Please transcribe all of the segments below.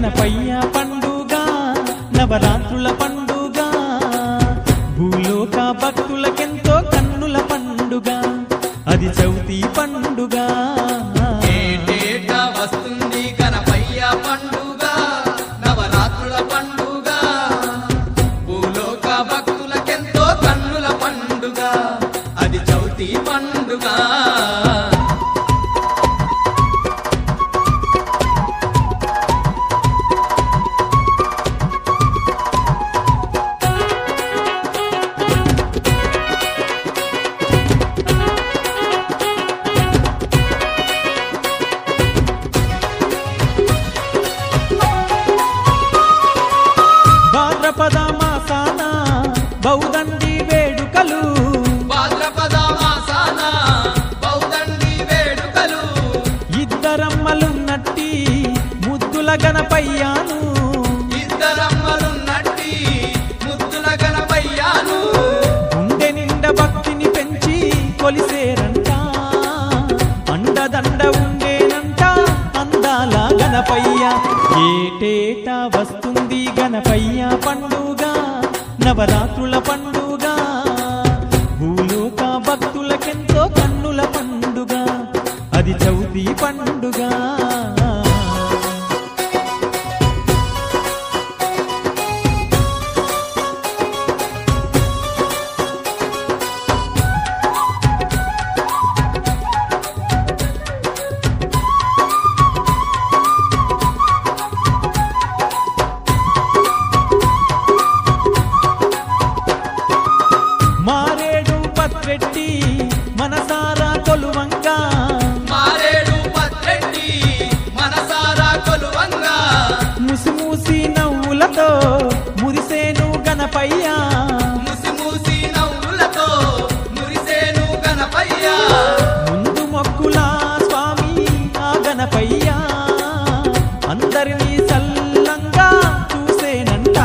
గణపయ్య పండుగ నవరాత్రుల పండుగ భూలోక భక్తులకెంతో కన్నుల పండుగ అది చవితి పండుగ ఏటేటా వస్తుంది గణపయ్య పండుగ నవరాత్రుల పండుగ భూలోక భక్తులకెంతో కన్నుల పండుగ అది చవితి పండుగ భాద్రపద మాసాన బౌదండి వేడుకలు భాద్రపద మాసాన బౌదండి వేడుకలు ఇద్దరమ్మలున్నట్టి ముద్దుల గణపయ్యాను ఇద్దరమ్మలున్నట్టి ముద్దుల గణపయ్యాను గుండె నిండా భక్తిని పెంచి కొలిసేరంట అండదండ ఉండేనంట అందాల గణపయ్య ఏటేటా వస్తుంది గణపయ్య పండుగ నవరాత్రుల పండుగ భూలోక భక్తులకెంతో కన్నుల పండుగ అది చవితి పండుగ మారేడు పత్రెట్టి మనసారా కొలువంగా మారేడు పత్రెట్టి మనసారా కొలువంగా ముసిమూసి నవ్వులతో మురిసేను గణపయ్య ముసి మూసి నవ్వులతో మురిసేను గణపయ్య ముందు మొక్కుల స్వామి ఆ గణపయ్య అందరినీ సల్లంగా చూసేనంట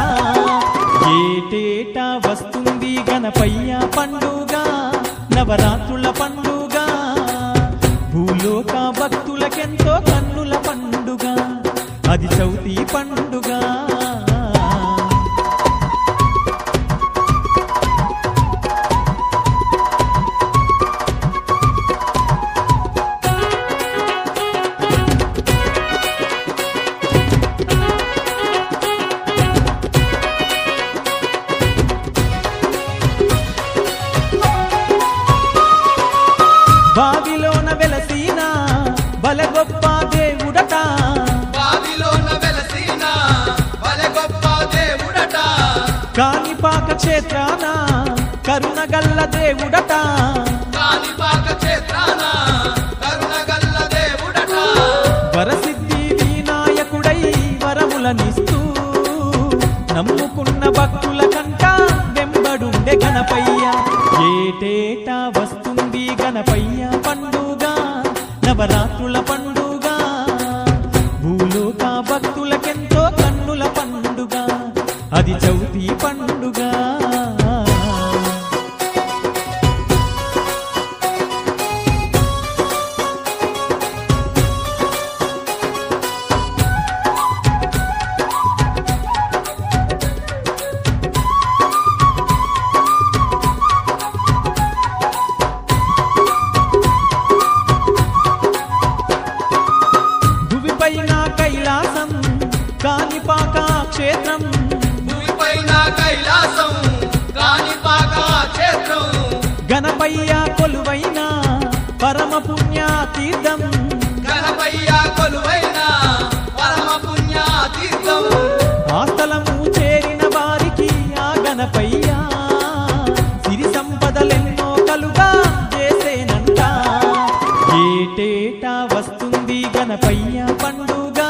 ఏటేటా వస్తుంది గణపయ్య పండుగ నవరాత్రుల పండుగ భూలోక భక్తులకెంతో కన్నుల పండుగ అది చవితి పండుగ బావిలోన వెలసిన బలె గొప్ప దేవుడట బావిలోన వెలసిన బలె గొప్ప దేవుడట కాణిపాక క్షేత్రాన కరుణగల్ల దేవుడట కాణిపాక క్షేత్రాన కరుణగల్ల దేవుడట వరసిద్ధి వినాయకుడై వరములనిస్తూ నమ్ముకున్న భక్తుల కంట వెంబడుండే గణపయ్య ఏటేటా వస్తుంది గణపయ్య పండుగ నవరాత్రుల పండుగ భూలోక భక్తులకెంతో కన్నుల పండుగ అది చవితి పండుగ భూమిపైన కైలాసం కాణిపాక క్షేత్రం భూమిపైన కైలాసం కాణిపాక క్షేత్రం గణపయ్య కొలువైన పరమ పుణ్య తీర్థం గణపయ్య కొలువైన పరమ పుణ్య తీర్థం ఆ స్థలము చేరిన వారికి ఆ గణపయ్య సిరి సంపదలెన్నో కలుగా చేసేనంట ఏటేటా వస్తుంది గణపయ్య పండుగ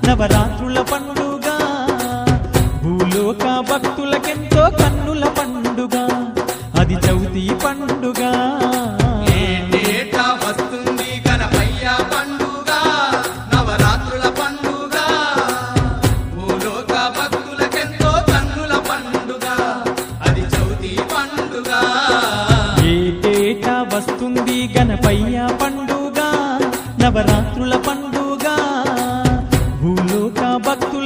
నవరాత్రుల పండుగ భూలోక భక్తులకెంతో కన్నుల పండుగ అది చవితి పండుగ ఏటేటా వస్తుంది గణపయ్య పండుగ నవరాత్రుల పండుగ భూలోక భక్తులకెంతో కన్నుల పండుగ అది చవితి పండుగ ఏటేటా వస్తుంది గణపయ్య పండుగ నవరాత్రుల పండుగ భూలోక భక్తుల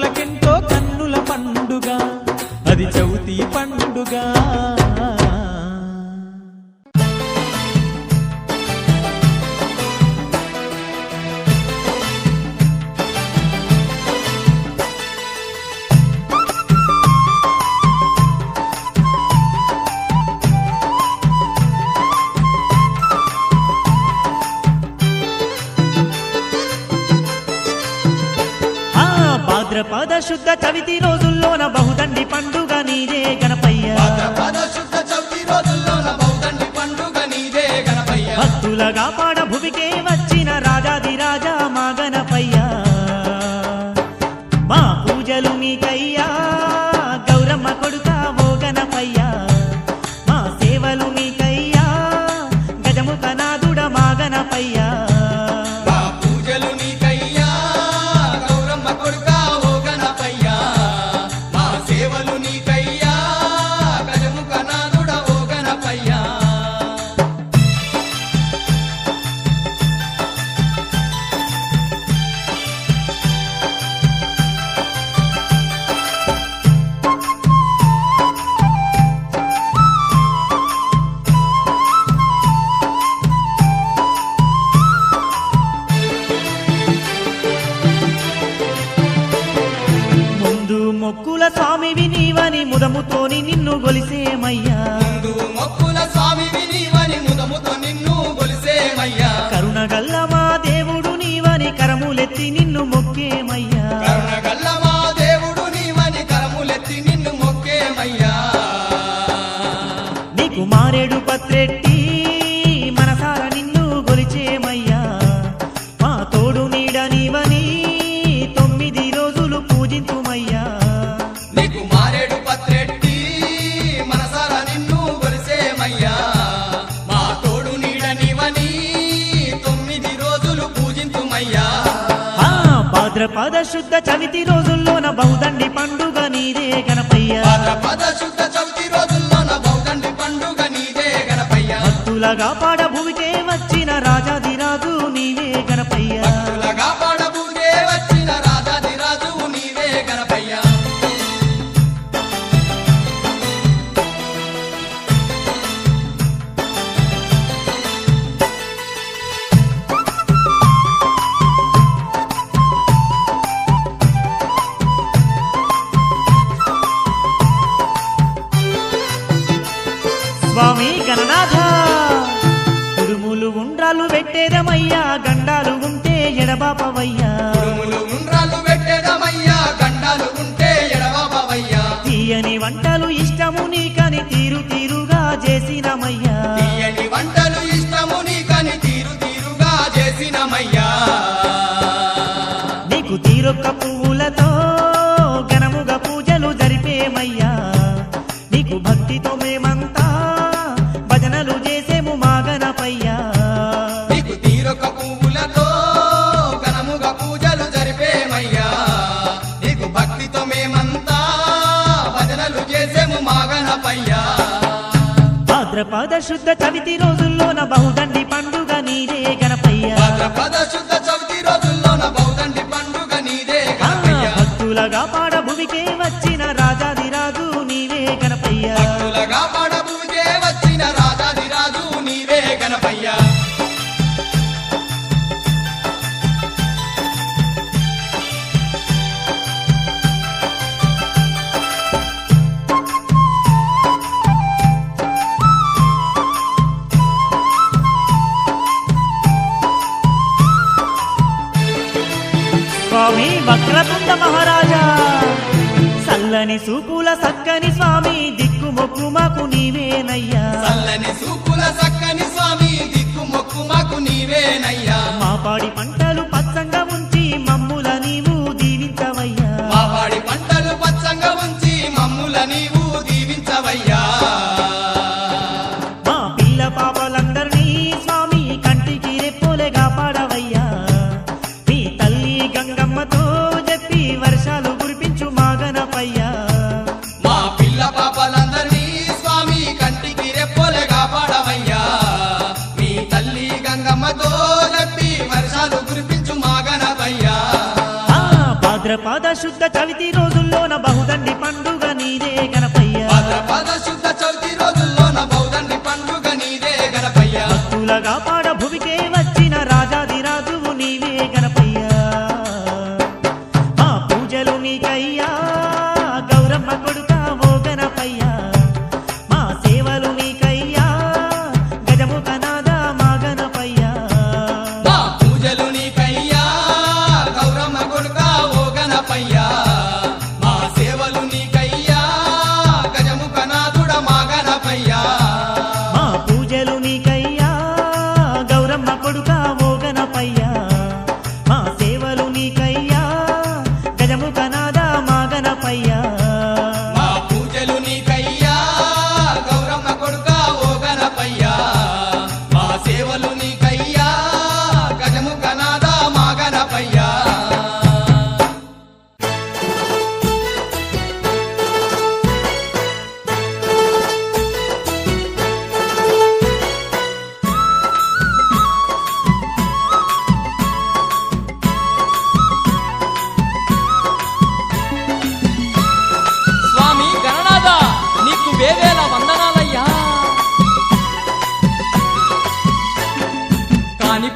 శుద్ధ చవితి రోజుల్లోన బహుదండి పండుగ నీదే గణపయ్య భాద్రపద శుద్ధ చవితి రోజుల్లోన బహుదండి పండుగ నీదే గణపయ్య భక్తులగా పాడ భువికే వచ్చిన రాజాది రాజా మా గణపయ్య మా పూజలు మీకయ్యా గౌరమ్మ కొడుకా ఓ గణపయ్య మా సేవలు మీకయ్యా గజముఖ నాదుడ మా గణపయ్య మా పూజలు నీకయ్యా గౌరమ్మ కొడుకా ఓ గణపయ్య మా సేవలు నీకయ్యా గజముఖ నాదుడ ఓ గణపయ్య ముందు మొక్కుల స్వామివి నీవని ముదముతోని నిన్ను గొలిసేమయ్యా ముందు మొక్కుల స్వామివి నీవని ముదముతో నిన్ను కొలిసేమయ్యా కరుణగల్ల మా దేవుడు నీవని కరములెత్తి నిన్ను మొక్కేమయ్యా కరుణగల్ల మా దేవుడు నీవని కరములెత్తి నిన్ను మొక్కేమయ్యా నీకు మారేడు పత్రెట్టి మనసార నిన్ను గొలిచేమయ్యా మా తోడు నీడ నీవని 9 రోజులు పూజింతుమయ్యా నీకు మారేడు పత్రెట్టి మనసారా నిన్ను కొలిసేమయ్యా మా తోడు నీడ నీవని 9 రోజులు పూజింతుమయ్యా ఆ భాద్రపద శుద్ధ చవితి రోజుల్లోన బహుదండి పండుగ నీదే గణపయ్య భాద్రపద శుద్ధ చవితి రోజుల్లోన బహుదండి పండుగ నీదే గణపయ్య భక్తులగా పాడ భూమికే వచ్చిన రాజాది రాజు నీవే గణపయ్య భక్తులగా పాడబూదే వచ్చిన రాజాదిరాజు నీవే గణపయ్య స్వామి గణనాథ ఉరుములు ఉండ్రాలు పెట్టేదమయ్యా గండాలు ఉంటే ఎడబాపవయ్యా ఉరుములు ఉండ్రాలు పెట్టేదమయ్యా గండాలు ఉంటే ఎడబాబవయ్యా తీయని వంటలు ఇష్టము నీకని తీరు తీరుగా చేసినమయ్యా తీయని వంటలు ఇష్టము నీకని తీరు తీరుగా చేసినమయ్యా నీకు తీరొక్క పువ్వులతో ఘనముగా పూజలు జరిపేమయ్యా నీకు భక్తితో మేమంతా భజనలు చేసేము మా గణపయ్యా నీకు తీరొక పువ్వులతో ఘనముగా పూజలు జరిపేమయ్యా నీకు భక్తితో మేమంతా భజనలు చేసేము మా గణపయ్యా భాద్రపద శుద్ధ చవితి రోజుల్లోన బహుదండి పండుగ నీదే గణపయ్య భాద్రపద శుద్ధ చవితి రోజుల్లోన బహుదండి పండుగ నీదే గణపయ్య భక్తులగా పాడ భూమికే వచ్చిన రాజాది రాజు నీవే గణపయ్య భక్తులగా పాడబూదే వచ్చిన రాజాదిరాజు నీవే గణపయ్య స్వామి వక్రతుండ మహారాజా సల్లని సూకుల సక్కని స్వామి దిక్కు మొక్కు మాకు నీవేనయ్యా చల్లని సూపుల సక్కని స్వామి దిక్కు మొక్కు మాకు నీవేనయ్యా మా పాడి పంటలు పచ్చంగా ఉంచి మమ్ముల నీవు దీవించవయ్యా మా వాడి పంటలు పచ్చంగా ఉంచి మమ్ముల నీవు దీవించవయ్యా మా పిల్ల పాపలందరినీ స్వామి కంటికి రెప్పోలేగా పాడవయ్యా మీ తల్లి గంగమ్మతో చెప్పి వర్షాలు కురిపించు మా గణపయ్యా మా పిల్ల పాపలందరినీ స్వామి కంటికి రెప్పోలే కాపాడవయ్యా మీ తల్లి గంగమ్మతో చెప్పి వర్షాలు కురిపించు మా గణపయ్యా ఆ భాద్రపద శుద్ధ చవితి రోజుల్లోన బహుదండి పండుగ నీదే గణపయ్య భాద్రపద శుద్ధ చవితి రోజుల్లోన బహుదండి పండుగ నీదే గణపయ్య భక్తులగా పాడ భూమికే వచ్చిన రాజాది రాజువు నీవే గణపయ్య మా పూజలు నీకయ్యా గౌరమ్మ కొడుకా ఓ గణపయ్య మా సేవలు నీకయ్యా గజముఖ నాద మా గణపయ్య మా పూజలు నీకయ్యా గౌరమ్మ కొడుకా ఓ గణపయ్యా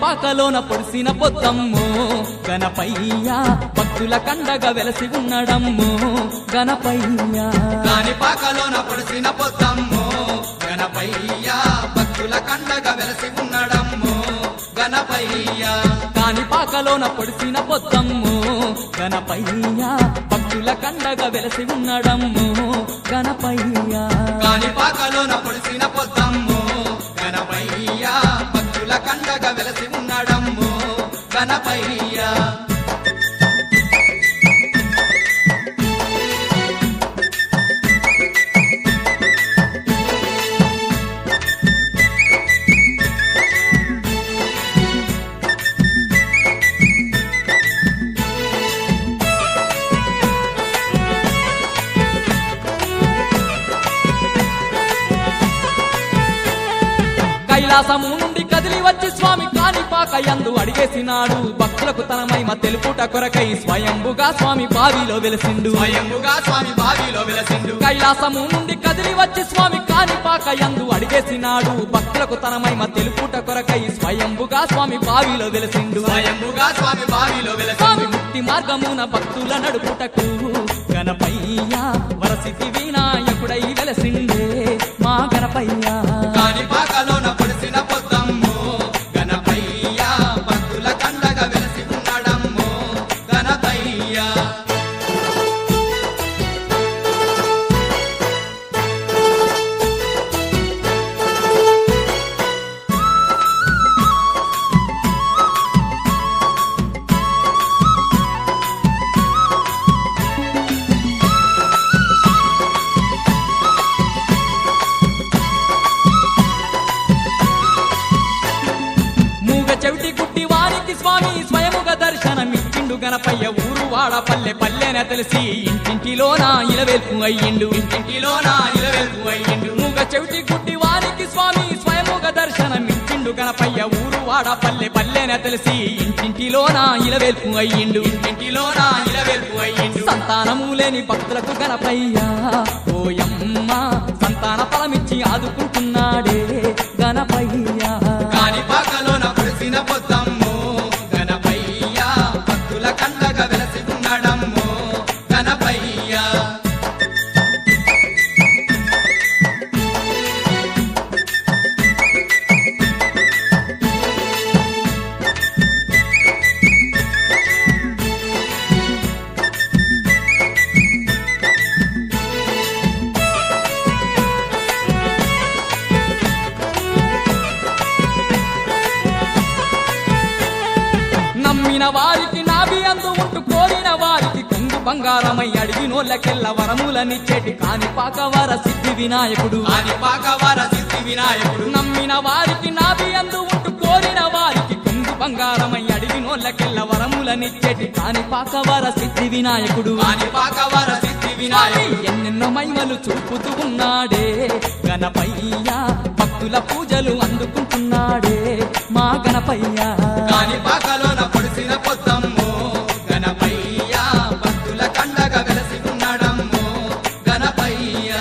కానిపాకలోన పొడిసిన పొద్దమ్ము గణపయ్య భక్తుల కండగా వెలసి ఉన్నడమ్ము గణపయ్య కానిపాకలోన పొడిసిన పొద్దమ్ము గణపయ్య భక్తుల కండగా వెలసి ఉన్నాడమ్ము గణపయ్య కానిపాకలోన పొడిసిన పొద్దమ్ము గణపయ్య భక్తుల కండగా వెలసి ఉన్నడమ్ము గణపయ్య కానిపాకలోన పొడిసిన పొద్దమ్ము గణపయ్య భక్తుల కండగా వెలసి ఉన్నాడమ్ము గణపయ్య కైలాసము నుండి కదిలి వచ్చి స్వామి కానిపాక యందు అడిగేసినాడు భక్తులకు తన మహిమ తెలుపుట కొరకై స్వయంభుగా స్వామి బావిలో వెలసిండు స్వయంభుగా స్వామి బావిలో వెలసిండు కైలాసము నుండి కదిలి వచ్చి స్వామి కానిపాక యందు అడిగేసినాడు భక్తులకు తన మహిమ తెలుపుట కొరకై స్వయంభుగా స్వామి బావిలో వెలసిండు స్వయంభుగా స్వామి బావిలో స్వామి వెలసిండు ముక్తి మార్గమున భక్తుల నడుపుటకు గణపయ్య వరసిద్ధి వినాయకుడై వెలసిండే మా గణపయ్య కానిపాకలోన పొడిసిన పొద్దమ్ము గణపయ్య భక్తుల కండగా వెలసి ఉన్నాడమ్ము గణపయ్య మూగ చెవిటి గుడ్డి వారికి స్వామి స్వయముగా దర్శనమిచ్చిండు గణపయ్య ఊరు వాడ పల్లె పల్లెన తెలిసి ఇంటింటిలోన ఇలవేల్పు అయ్యిండు ఇంటిలోన ఇలవెల్పు అయ్యిండు మూగ చెవిటి గుడ్డి వారికి స్వామి స్వయముగా దర్శనమిచ్చిండు గణపయ్య ఊరు వాడ పల్లె పల్లెన తెలిసి ఇంటింటిలోన ఇలవేల్పు అయ్యిండు ఇంటిలోన ఇలవెల్పు అయ్యిండు సంతానము లేని భక్తులకు గణపయ్య ఓయమ్మ సంతాన ఫలమిచ్చి ఆదుకుంటున్నాడే గణపయ్య కానిపాకలోన పొడిసిన పొద్దమ్ము గణపయ్య భక్తుల కండగా వెలసి ఉన్నాడమ్ము గణపయ్య నమ్మిన వారికి నాభి అందు ఉంటూ కోరిన వారికి కొంగు బంగారమై అడిగినోళ్ళకెల్ల వరములనిచ్చేటి కానిపాక వర సిద్ధి వినాయకుడు కానిపాక వర సిద్ధి వినాయకుడు నమ్మిన వారికి నాభి అందు ఉంటూ కోరిన వారికి కొంగు బంగారమై అడిగినోళ్ళకెల్ల వరములనిచ్చేటి కానిపాక వర సిద్ధి వినాయకుడు కానిపాక వర సిద్ధి వినాయకుడు ఎన్నెన్నో మహిమలు చూపుతూ ఉన్నాడే గణపయ్య భక్తుల పూజలు అందుకుంటున్నాడే మా గణపయ్య కానిపాకలోన పొడిసిన పొద్దమ్ము గణపయ్య భక్తుల కండగా వెలసి ఉన్నాడమ్ము గణపయ్య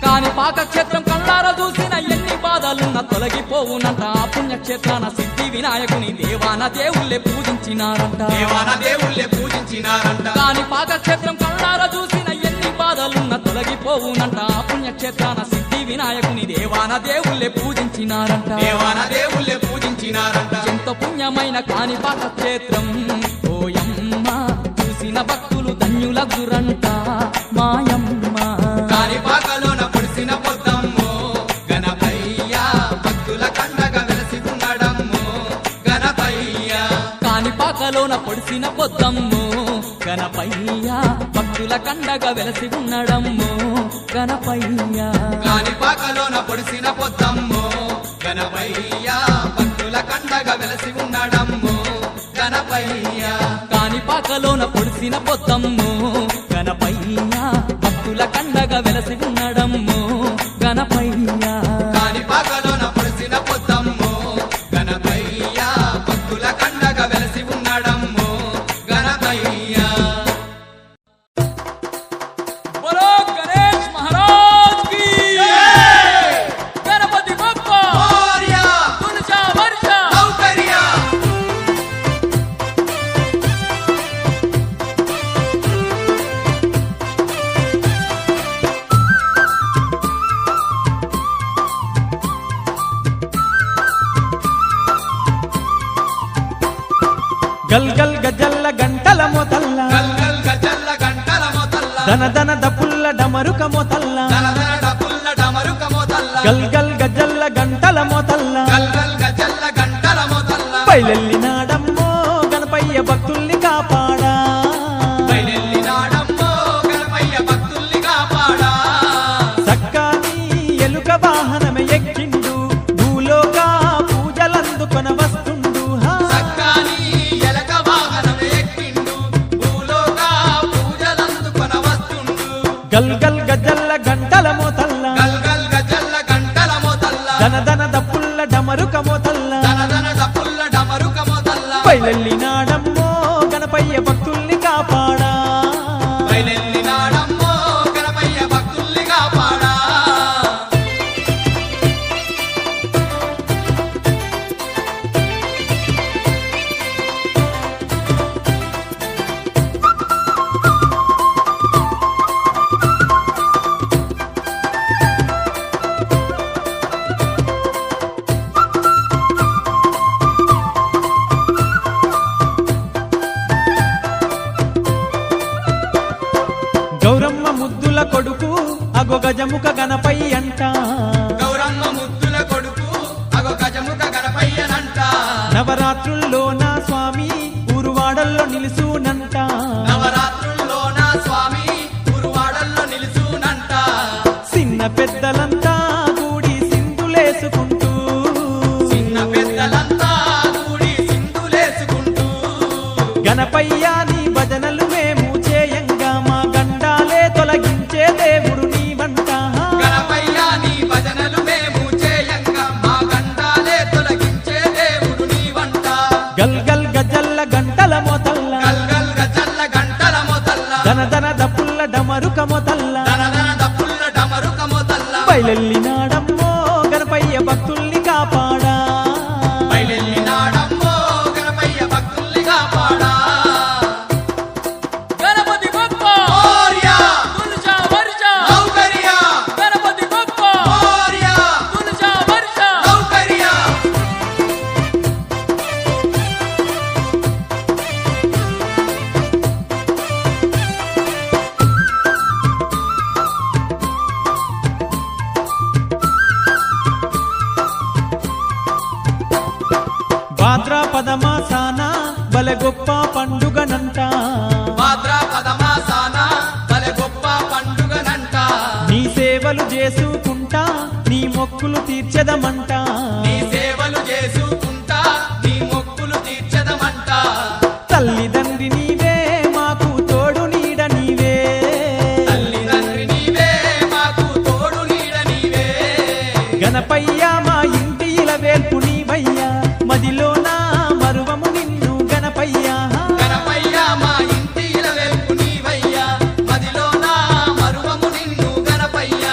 కానిపాక క్షేత్రం కళ్ళారా చూసిన ఎన్ని బాధలున్నా తొలగిపోవునంట ఆ పుణ్యక్షేత్రాన సిద్ధి వినాయకుని దేవాన దేవుళ్ళే పూజించినారంట దేవాన దేవుళ్ళే పూజించినారంట కానిపాక క్షేత్రం కళ్ళారా చూసిన ఎన్ని బాధలున్నా తొలగిపోవునంట ఆ పుణ్యక్షేత్రాన సిద్ధి వినాయకుని దేవాన దేవుళ్ళే పూజించినారంట దేవాన దేవుళ్ళే పూజించినారంట ఎంతో పుణ్యమైన కానిపాక క్షేత్రం ఓయమ్మ చూసిన భక్తులు ధన్యులగురంట మాయమ్మ కానిపాకలోన పొడిసిన పొద్దమ్ము గణపయ్య భక్తుల కండగా వెలసి ఉన్నాడమ్ము గణపయ్య కానిపాకలోన పొడిసిన పొద్దమ్ము గణపయ్య భక్తుల కండగా వెలసి ఉన్నడమ్ము గణపయ్య కానిపాకలోన పొడిసిన పొద్దమ్ము గణపయ్య భక్తుల కండగా వెలసి ఉన్నాడమ్ము గణపయ్య కానిపాకలోన పొడిసిన పొద్దమ్ము గణపయ్యా భక్తుల కండగా వెలసి ఉన్నడమ్మో గణపయ్యా కాణిపాకలోన పొడిసిన పొద్దమ్మో గణపయ్య భక్తుల కండగా వెలసి ఉన్నాడమ్మో గణపయ్య బోలో గణేష్ మహారాజ్ కి గణపతి బప్పా మోరియా తులజా వర్ష సౌకర్య గల్ గల్ గజల్ల గంటల మొతల్ల గల్గల్ గజల్ల గంటల మొదల్ల దన దన దపుల్ల డమరుక మొతల్ల దనదన డపుల్ల డమరుక మొదల్ల గల్ గల్ గజల్ల గంటల మొతల్ల గల్గల్ గజల్ల గంటల మొదల్ల బయలెల్లినాడమ్మో గణపయ్య భక్తుల్ని కాపాడా బయలెల్లినాడమ్మో గణపయ్య భక్తుల్ని కాపాడా సక్కాని ఎలుక వాహనమే ఎక్కిండు భూలోక పూజలందుకొన వస్తుండు హా. సక్కాని ఎలక వాహనం ఎక్కిండు భూలోక పూజలందుకొన వస్తుండు గల్ గల్ గజల్ల గంటల మొతల్ల గల్గల్ గజల్ల గంటల మొదల్ల దన దన దపుల్ల డమరుక మొతల్ల దనదన డపుల్ల డమరుక మొదల్ల బయలెల్లినాడమ్మో గణపయ్య భక్తుల్ని కాపాడా బయలెల్లినాడమ్మో గణపయ్య భక్తుల్ని కాపాడా గౌరమ్మ ముద్దుల కొడుకు అగో గజముఖ గణపయ్య అంట గౌరమ్మ ముద్దుల కొడుకు అగో గజముఖ గణపయ్యనంట నవరాత్రుల్లో నా స్వామి ఊరువాడల్లో నిలుసునంట నవరాత్రుల్లో నా స్వామి గురువాడల్లో నిలుసునంట చిన్న పెద్దలంతా కూడి సింధులేసుకుంటూ చిన్న పెద్దలంతా కూడి సింధులేసుకుంటూ గణపయ్య నీ భజనలు మేము చేయంగా మా గండాలే తొలగించే దేవుడు నీవంట గణపయ్య నీ భజనలు మేము చేయంగా మా గండాలే తొలగించే దేవుడు నీవంట గల్ గల్ గజల్ల గంటల మొతల్ల గల్గల్ గజల్ల గంటల మొదల్ల దన దన దపుల్ల డమరుక మొతల్ల దనదన డప్పుల్ల డమరుక మొదల్ల బయలెల్లినాడమ్మో గణపయ్య భక్తుల్ని కాపాడా బయలెల్లినాడమ్మో గణపయ్య భక్తుల్ని కాపాడా గణపతి బప్పా మోరియా తులజా వర్ష సౌకర్య గణపతి బప్పా మోరియా తులజా వర్ష సౌకర్య భాద్రాపద మాసాన బల గొప్ప పండుగనంట భాద్రాపద మాసాన భలే గొప్ప పండుగనంట నీ సేవలు చేసుకుంటా నీ మొక్కులు తీర్చదమంట నీ సేవలు చేసుకుంటా నీ మొక్కులు తీర్చదమంట తల్లిదండ్రి నీవే మాకు తోడు నీడ నీవే తల్లిదండ్రి నీవే మాకు తోడు నీడ నీవే గణపయ్య మా ఇంటి ఇలవేల్పు నీవయ్యా మదిలోన మరువము నిన్ను గణపయ్య గణపయ్య మా ఇంటి ఇలవేల్పు నీవయ్యా మదిలో నా మరువము నిన్ను గణపయ్య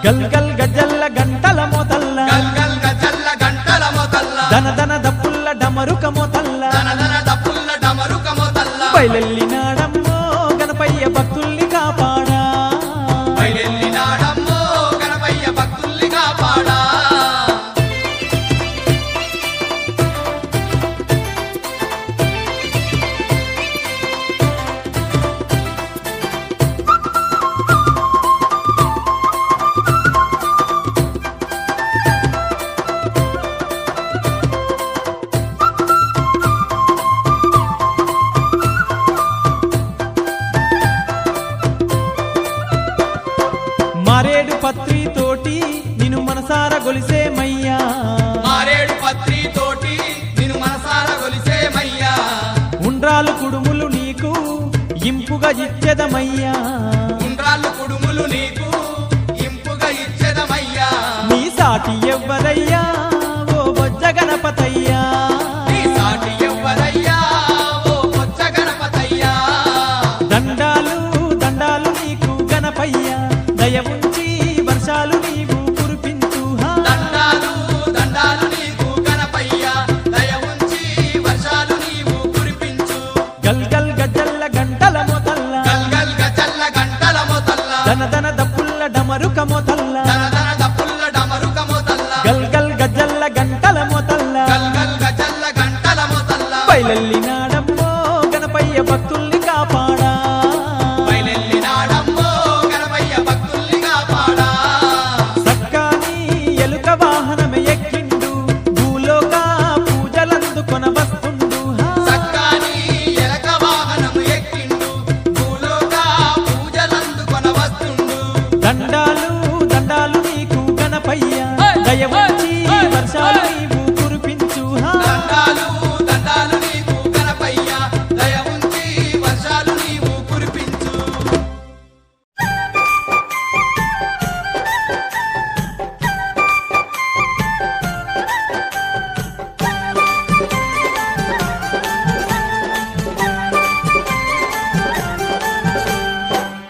గల్ గల్ గజల్ల గంటల మొతల్ల గల్గల్ గజల్ల గంటల మొదల్ల దన దన దప్పుల్ల డమరుక మొతల్ల దనదన డప్పుల్ల డమరుక మొదల్ల బయలెల్లినాడమ్మో గణపయ్య భక్తుల్ని కాపాడా బయలెల్లినాడమ్మో గణపయ్య భక్తుల్ని కాపాడా మారేడు పత్రి తోటి నిన్ను మనసార గొలిసేమయ్యా మారేడు పత్రి తోటి నిన్ను మనసార గొలిసేమయ్యా ఉండ్రాలు కుడుములు నీకు ఇంపుగా ఇంపుగా ఇచ్చెదమయ్యా ఉండ్రాళ్ళు కుడుములు నీకు ఇంపుగా ఇచ్చెదమయ్యా నీ సాటి ఎవ్వరయ్యా ఓ బొజ్జ గణపతయ్యా నీ సాటి ఎవ్వరయ్యా ఓ బొజ్జ గణపతయ్యా దండాలు దండాలు నీకు గణపయ్యా దయ ఉంచి వర్షాలు నీవు కురిపించు దండాలు దండాలు నీకు గణపయ్యా దయ ఉంచి వర్షాలు నీవు కురిపించు గల్ గల్ గజ్జల్ల గంటల మొతల్ల గల్గల్ గజల్ల గంటల మొతల్ల దన దన దప్పుల్ల డమరుక మొతల్ల దనదన దప్పుల్ల డమరుక మొతల్ల గల్ గల్ గజ్జల్ల గంటల మొతల్ల గల్గల్ గజల్ల గంటల మొతల్ల బయలెల్లినాడమ్మో గణపయ్య భక్తుల్ని కాపాడా బయలెల్లినాడమ్మో గణపయ్య భక్తుల్ని కాపాడా సక్కాని ఎలుక వాహనమే ఎక్కిండు భూలోక పూజలందుకొన వస్తుండు సక్కాని ఎలక వాహనము ఎక్కిండు భూలోక పూజలందుకొన వస్తుండు దండాలు దండాలు నీకు గణపయ్య దయ ఉంచి వర్షాలు నీవు కురిపించు దండాలు దండాలు నీకు గణపయ్య దయ ఉంచి వర్షాలు నీవు కురిపించు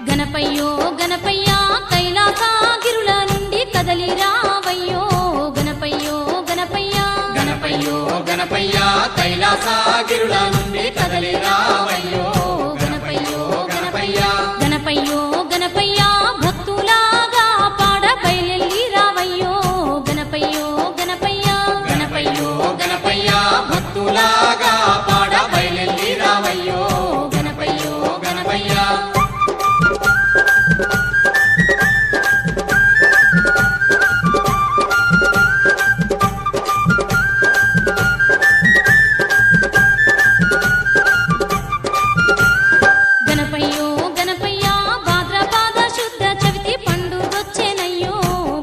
గణపయ్యో గణపయ్యా కైలాసగిరుల నుండి కదలి రావయ్యో గణపయ్యో గణపయ్యా గణపయ్యో గణపయ్యా కైలాసగిరుల నుండి కదలి రావయ్యో గణపయ్యో గణపయ్యా గణపయ్యో గణపయ్యా భక్తులాగా పాడ బయలెల్లి రావయ్యో గణపయ్యో గణపయ్యా గణపయ్యో గణపయ్యా భక్తులాగా పాడ బయలెల్లి రావయ్యో గణపయ్యో గణపయ్యా గణపయ్యో గణపయ్యా భాద్రపాద శుద్ధ చవితి పండుగొచ్చెనయ్యో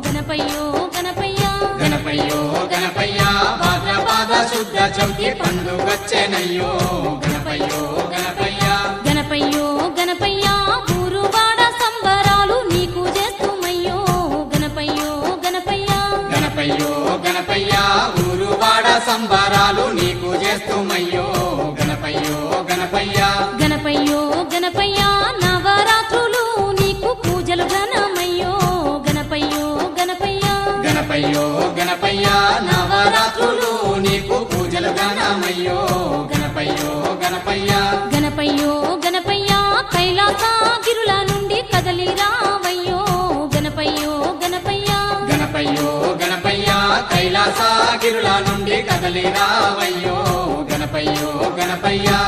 గణపయ్యో గణపయ్యా గణపయ్యో గణపయ్యా భాద్రపాద శుద్ధ చవితి పండుగొచ్చెనయ్యో గణపయ్యో గణపయ్యా గణపయ్యో గణపయ్యా ఊరువాడ సంబరాలు నీకు చేస్తుమయ్యో గణపయ్యో గణపయ్యా గణపయ్యో గణపయ్యా ఊరువాడ సంబరాలు నీకు చేస్తుమయ్యో గణపయ్యో గణపయ్యా గణపయ్యో గణపయ్యా నవరాత్రులు నీకు పూజలు ఘనమయ్యో గణపయ్యో గణపయ్యా గణపయ్యో గణపయ్యా నవరాత్రులు నీకు పూజలు గణమయ్యో గణపయ్యో గణపయ్యా గణపయ్యో గణపయ్యా కైలాసగిరుల నుండి కదలి రావయ్యో గణపయ్యో గణపయ్యా గణపయ్యో గణపయ్యా కైలాసగిరుల నుండి కదలి రావయ్యో గణపయ్యో గణపయ్యా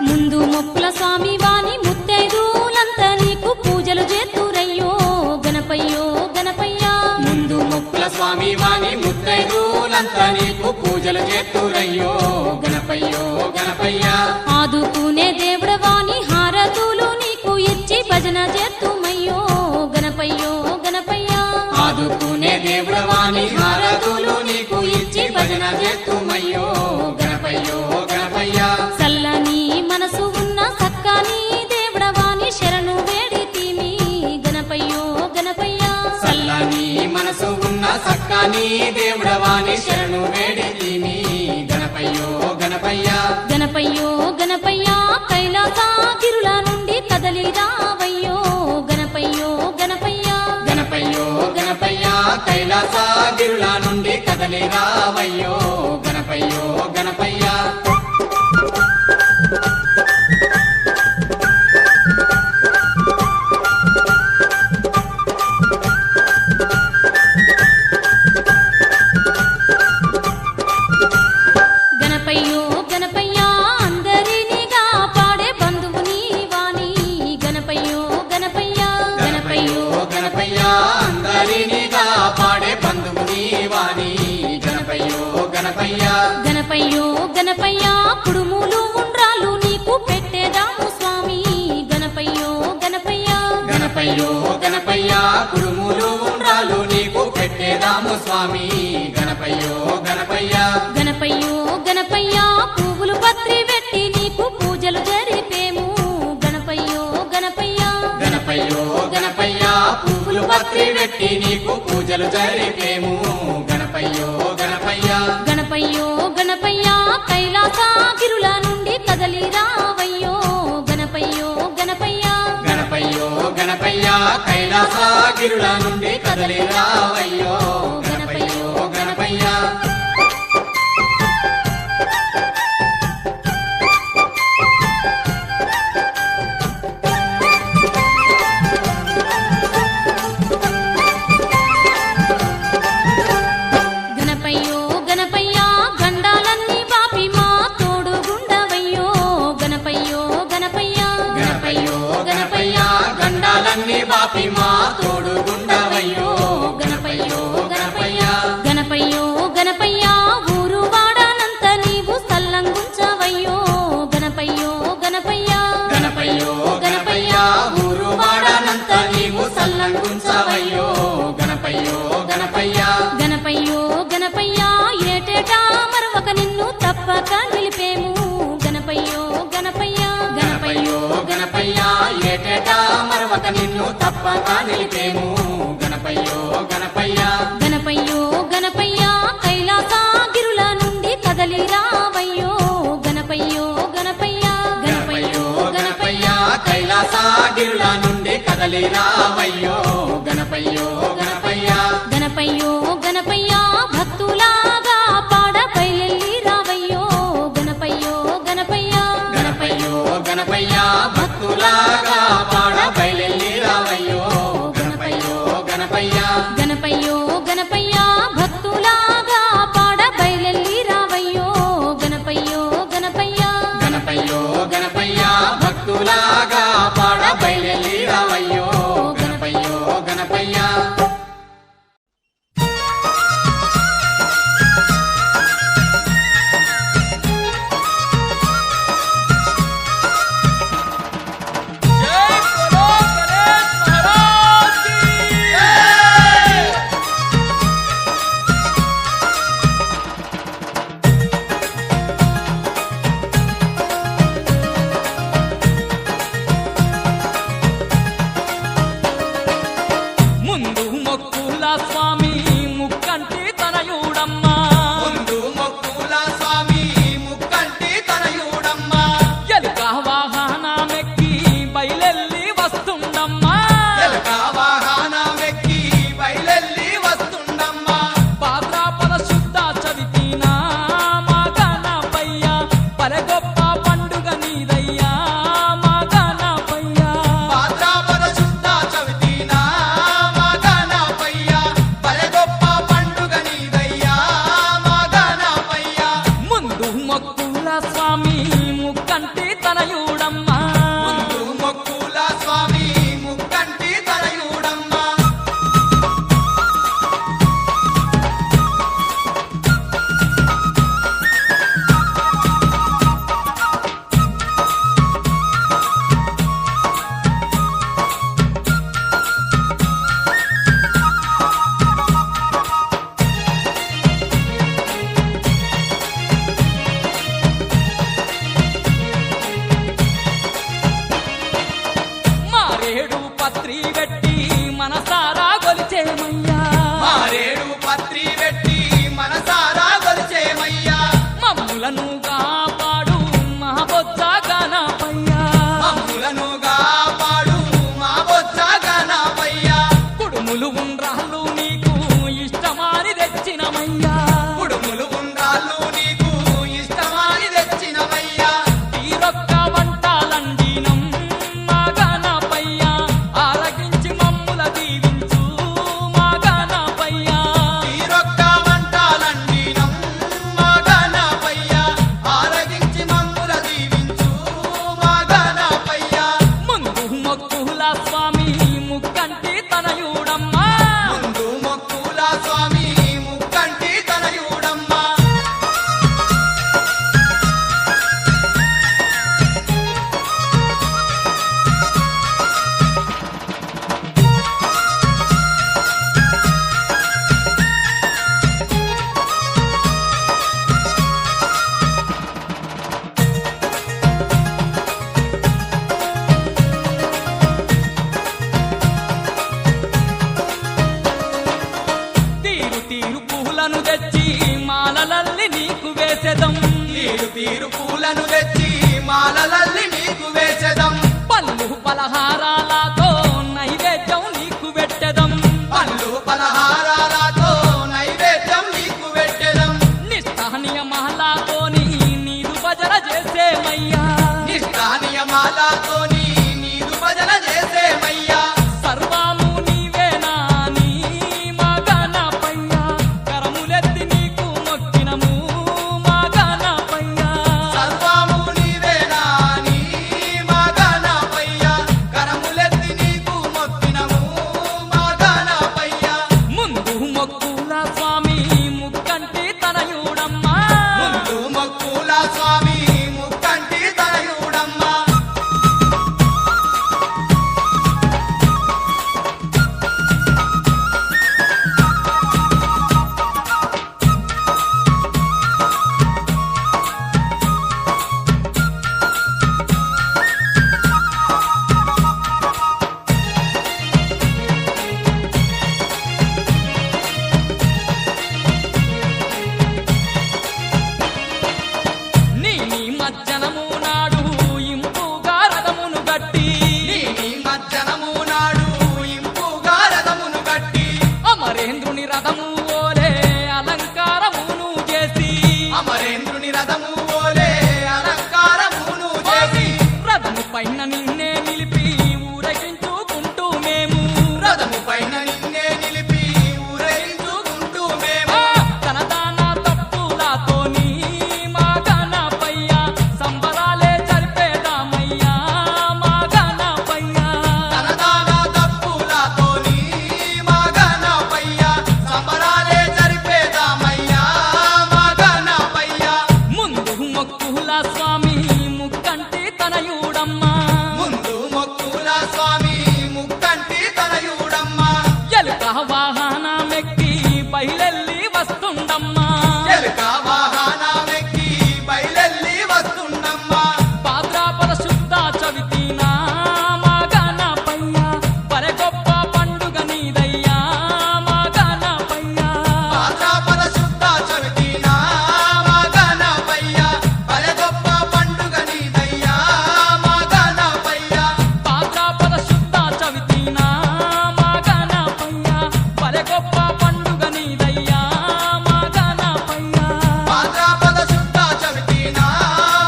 ముందు మొక్కుల స్వామి వాణి ముత్తైదులంతా నీకు పూజలు చేతురయ్యో గణపయ్యో గణపయ్యా ముందు మొక్కుల స్వామి వాణి ముత్తైదులంతా నీకు పూజలు చేతురయ్యో గణపయ్యో గణపయ్యా ఆదుకునే దేవుడ వాణి హారతులు నీకు ఇచ్చి భజన చేతుమయ్యో గణపయ్యో గణపయ్యా ఆదుకునే దేవుడవాణి హారతులు నీకు ఇచ్చి భజన చేతుమయ్యో గణపయ్యో గణపయ్యా చల్లని మనసు ఉన్న సక్కాని దేవుడ వాణి శరణు వేడితిమి గణపయ్యో గణపయ్యా చల్లని మనసు ఉన్న సక్కాని దేవుడవాణి శరణు వేడితిని గణపయ్యో గణపయ్యా గణపయ్యో గణపయ్యా కైలాసగిరుల నుండి కదలి రావయ్యో గణపయ్యో గణపయ్యా గణపయ్యో గణపయ్యా కైలాసగిరుల నుండి కదలి రావయ్యో గణపయ్యో గణపయ్యా గణపయ్యో గణపయ్యా అందరినీ కాపాడే బంధువు నీ వాణి గణపయ్యో గణపయ్యా గణపయ్యో గణపయ్యా అందరినీ కాపాడే బంధువు నీవాణి గణపయ్యో గణపయ్యా గణపయ్యో గణపయ్యా స్వామి గణపయ్యో గణపయ్య గణపయ్యో గణపయ్యా పువ్వులు పత్రి పెట్టి నీకు పూజలు జరిపేము గణపయ్యో గణపయ్యా గణపయ్యో గణపయ్య పువ్వులు పత్రి పెట్టి నీకు పూజలు జరిపేము గణపయ్యో గణపయ్య గణపయ్యో గణపయ్యా కైలాసగిరుల నుండి కదలి రావయ్యో గణపయ్యో గణపయ్యా గణపయ్యో గణపయ్య కైలాసగిరుల నుండి కదలి రావయ్యో గణపయ్యో గణపయ్య గణపయ్యో గణపయ్యా గండాలన్నీ బాపి మా తోడు గుండవయ్యో గణపయ్యో గణపయ్యా గణపయ్యో గణపయ్య గండాలన్నీ బాపి మా తోడు గుండవయ్యో గణపయ్యో గణపయ్య గణపయ్యో గణపయ్యా ఊరు వాడానంత నీవు సల్లంగుంచవయ్యో గణపయ్యో గణపయ్యా గణపయ్యో గణపయ్య ఊరు వాడనంత నీవు సల్లంగుంచవయ్యో గణపయ్యో గణపయ్య గణపయ్యో గణపయ్యా ఏటేటా మరొక నిన్ను తప్పక నిలిపేము గణపయ్యో గణపయ్యా గణపయ్యో గణపయ్య ఏటేటా మరొక నిన్ను తప్పక నిలిపేము గణపయ్యో గణపయ్య గణపయ్యో గణపయ్యా కైలాసగిరుల నుండి కదలి రావయ్యో గణపయ్యో గణపయ్యా గణపయ్యో గణపయ్య కైలాసగిరుల నుండి కదలి రావయ్యో గణపయ్యో గణపయ్య గణపయ్యో గణపయ్యా భక్తులాగా పాడ బయలెల్లి రావయ్యో గణపయ్యో గణపయ్యా గణపయ్యో గణపయ్య భక్తులాగా పాడ బయలెల్లి రావయ్యో గణపయ్యో గణపయ్య గణపయ్యో గణపయ్యా భక్తులాగా పాడ బయలెల్లి రావయ్యో గణపయ్యో గణపయ్యా గణపయ్యో గణపయ్య భక్తులాగా పాడ బయలెల్లి రావయ్యో గణపయ్యో గణపయ్య జై బోలో గణేష్ మహారాజ్ की పన్నీరు పూలను తెచ్చి మాలలల్లి నీకు వేసెదం పళ్ళు పలహారాలతో నైవేద్యం నీకు పెట్టెదం పళ్ళు పలహారాలతో నైవేద్యం నీకు పెట్టెదం నిష్ఠానియమాలతోని నీదు భజన చేసేమయ్యా నిష్ఠానియమాలతోని నీదు భజన చేసేమయ్యా సర్వము నీవేనా నీ మా గణపయ్యా కరములెత్తి నీకు మొక్కినము మా గణపయ్యా సర్వము నీవేనా నీ మా గణపయ్యా కరములెత్తి నీకు మొక్కినము మా గణపయ్యా ముందు మొక్కుల స్వామి ముక్కంటి తనయుడమ్మా ముందు మొక్కుల స్వామి ముక్కంటి తనయుడమ్మా నీ మజ్జనము నాడు ఇంపుగా రథమును గట్టి నీ మజ్జనము నాడు ఇంపుగా రథమును కట్టి అమరేంద్రుని రథము ఓలే అలంకారమును చేసి అమరేంద్రుని రథము ఓలే అలంకారమును చేసి రథము పైన నిన్నే నిలిపి ఊరేగించుకుంటూ మేము రథము పైన నిన్నే నిలిపి ఊరేగించుకుంటూ మేము తనదాన తప్పులతోని మా గణపయ్యా సంబరాలే జరిపేదామయ్యా మా గణపయ్యా తనదాన తప్పులతోని మా గణపయ్యా సంబరాలే జరిపేదామయ్యా మా గణపయ్యా ముందు మొక్కుల స్వామి ముక్కంటి తనయుడమ్మా ముందు మొక్కుల స్వామి ముక్కంటి తనయుడమ్మా ఎలుక వాహనమెక్కి బయలెల్లి వస్తుండమ్మా ఎలుక వాహనమెక్కి బయలెల్లి వస్తుండమ్మా భాద్రపద శుద్ధ చవితినా మా గణపయ్యా పరే గొప్ప పండుగ నీదయ్యా మా గణపయ్యా భాద్రపద శుద్ధ చవితినా మా గణపయ్యా భలే గొప్ప పండుగ నీదయ్యా మా గణపయ్యా భాద్రపద శుద్ధ చవితినా మా గణపయ్యా పరే గొప్ప పండుగ నీదయ్యా మా గణపయ్యా భాద్రపద శుద్ధ చవితినా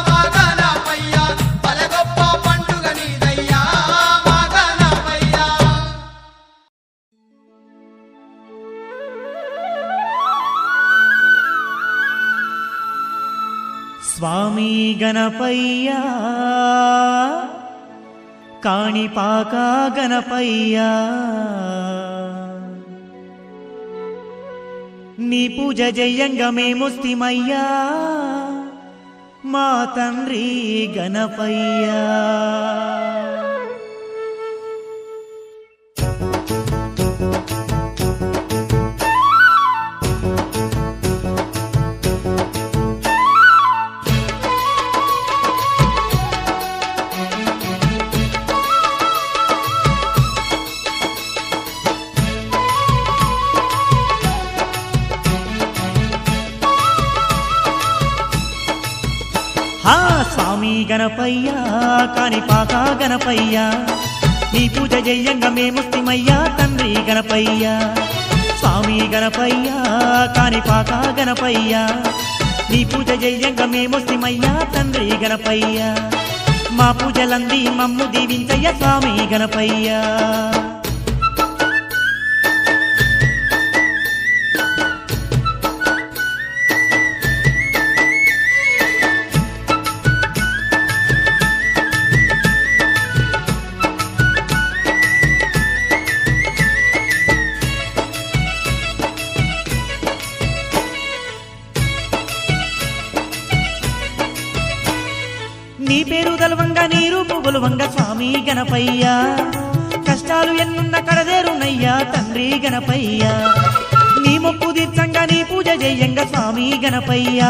మా గణపయ్యా భలే గొప్ప పండుగ నీదయ్యా మా గణపయ్యా స్వామి గణపయ్యా కాణిపాక గణపయ్యా నీ పూజ జయంగా మేముస్తిమయ్యా మా తండ్రి గణపయ్యా హా స్వామి గణపయ్యా కాణిపాక గణపయ్యా నీ పూజ జయంగా మేముస్తిమయ్యా తండ్రి గణపయ్యా స్వామి గణపయ్యా కాణిపాక గణపయ్యా నీ పూజ జయంగా మేముస్తిమయ్యా తండ్రి గణపయ్యా మా పూజలంది మమ్ము దీవించయ్య స్వామి గణపయ్యా నీ పేరు గలవంగా నీ రూపు గొలువంగా స్వామి గణపయ్యా కష్టాలు ఎన్నున్న కడదేరునయ్యా తండ్రి గణపయ్యా నీ మొక్కు తీర్చంగా నీ పూజ చెయ్యంగా స్వామి గణపయ్యా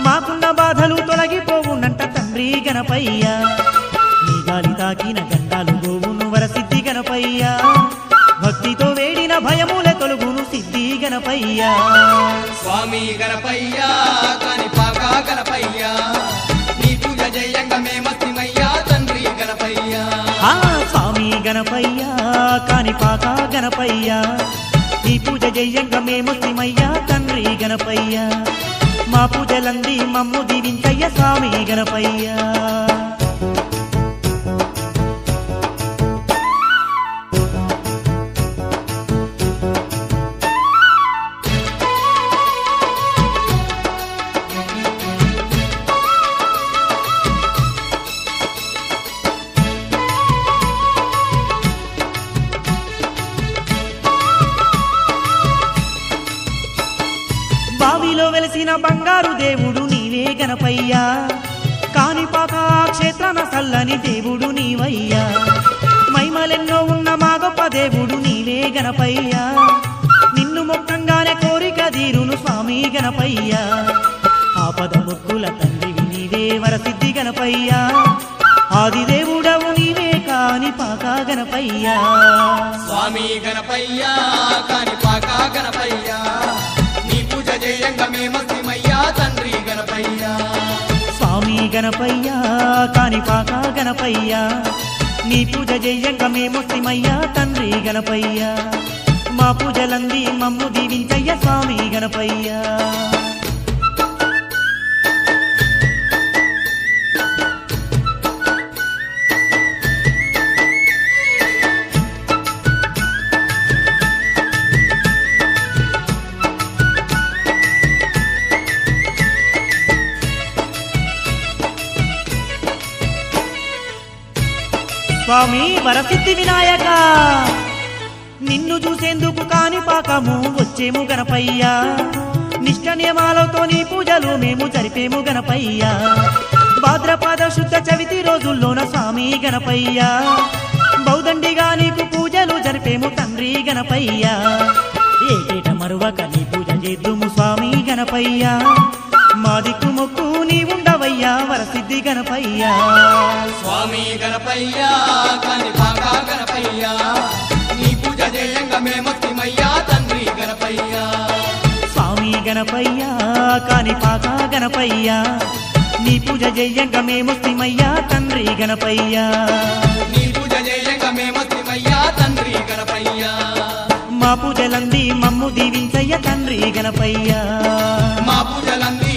మాకున్న బాధలు తొలగిపోవునంట తండ్రి గణపయ్యా నీ గాలి తాకిన గండాలు గోవును వరసిద్ధి గణపయ్యా భక్తితో వేడిన భయముల తొలుగును సిద్ధి గణపయ్యా స్వామి గణపయ్యా కాణిపాక గణపయ్యా నీ పూజ జయంగా మేమస్తిమయ్యా తండ్రి గణపయ్యా ఆ స్వామి గణపయ్య కానిపాక గణపయ్య నీ పూజ జయ్యంగా మేమొస్తిమయ్యా తండ్రి గణపయ్య మా పూజలంది మమ్ము దీవించయ్య స్వామి గణపయ్య బావిలో వెలిసిన బంగారు దేవుడు నీవే గణపయ్యా కానిపాక క్షేత్రాన సల్లని దేవుడు నీవయ్యా మైమలెన్నో ఉన్న మా గొప్ప దేవుడు నీవే గణపయ్యా నిన్ను మొక్కంగానే కోరిక తీరును స్వామి గణపయ్యా ఆపద మొక్కుల తండ్రివి నీవే వరసిద్ధి గణపయ్యా ఆది దేవుడవు నీవే కానిపాక గణపయ్యా స్వామి గణపయ్యా కానిపాక గణపయ్యా నీ పూజ జయంగా మేమస్తిమయ్యా తండ్రి గణపయ్యా స్వామి గణపయ్య కానిపాక గణపయ్య నీ పూజ జయ్యంగా మేమొస్తిమయ్యా తండ్రి గణపయ్య మా పూజలంది మమ్ము దీవించయ్య స్వామి గణపయ్య స్వామి వరసిద్ధి వినాయక నిన్ను చూసేందుకు కానిపాకము వచ్చేము గణపయ్యా నిష్ట నియమాలతో నీ పూజలు మేము జరిపేము గణపయ్యా భాద్రపద శుద్ధ చవితి రోజుల్లోన స్వామి గణపయ్యా బౌదండిగా నీకు పూజలు జరిపేము తండ్రి గణపయ్యా ఏటేట మరువక నీ పూజ చేద్దుము స్వామి గణపయ్యా మా దిక్కు మొక్కు నీ ఉండవయ్యా వరసిద్ధి గణపయ్యా స్వామి గణపయ్యా కానిపాక గణపయ్యా నీ పూజ జయంగా మేమస్తిమయ్యా తండ్రి గణపయ్యా స్వామి గణపయ్య కానిపాక గణపయ్య నీ పూజ జయ్యంగా మేమొస్తిమయ్యా తండ్రి గణపయ్య నీ పూజ జయంగా మేమస్తిమయ్యా తండ్రి గణపయ్యా మా పూజలంది మమ్ము దీవించయ్య తండ్రి గణపయ్య మా పూజలంది